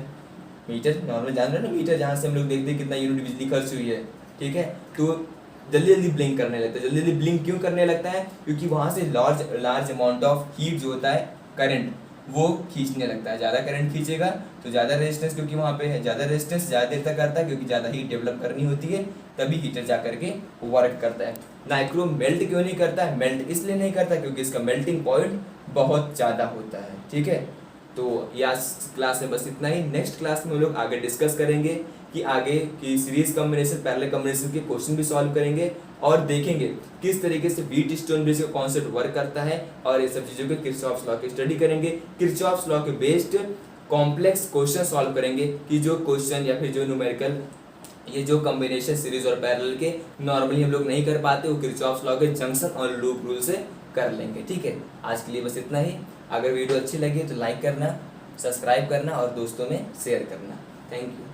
मीटर नॉर्मल जान रहे हो ना, मीटर जहाँ से हम लोग देखते हैं कितना यूनिट बिजली खर्च हुई है, ठीक है, तो जल्दी जल्दी ब्लिंक करने लगता है। जल्दी जल्दी ब्लिंक क्यों करने लगता है, क्योंकि वहाँ से लार्ज अमाउंट ऑफ हीट जो होता है, करंट, वो खींचने लगता है। ज़्यादा करंट खींचेगा तो ज़्यादा रेजिस्टेंस, क्योंकि वहाँ पे है ज़्यादा रेजिस्टेंस, ज़्यादा देर तक करता है क्योंकि ज़्यादा हीट डेवलप करनी होती है, तभी हीटर जा करके वर्क करता है। नाइक्रोम मेल्ट क्यों नहीं करता है, मेल्ट इसलिए नहीं करता क्योंकि इसका मेल्टिंग पॉइंट बहुत ज़्यादा होता है, ठीक है। तो या क्लास में बस इतना ही। नेक्स्ट क्लास में हम लोग आगे डिस्कस करेंगे कि आगे की सीरीज कॉम्बिनेशन, पैरेलल कॉम्बिनेशन के क्वेश्चन भी सॉल्व करेंगे और देखेंगे किस तरीके से व्हीट स्टोन ब्रिज का कॉन्सेप्ट वर्क करता है, और ये सब चीज़ों के किरचॉफ्स लॉ की स्टडी करेंगे। किरचॉफ्स लॉ के बेस्ड कॉम्प्लेक्स क्वेश्चन सॉल्व करेंगे कि जो क्वेश्चन या फिर जो न्यूमेरिकल, ये जो कॉम्बिनेशन सीरीज और पैरेलल के नॉर्मली हम लोग नहीं कर पाते, वो किरचॉफ्स लॉ के जंक्शन और लूप रूल से कर लेंगे, ठीक है। आज के लिए बस इतना ही। अगर वीडियो अच्छी लगी तो लाइक करना, सब्सक्राइब करना और दोस्तों में शेयर करना। Thank you.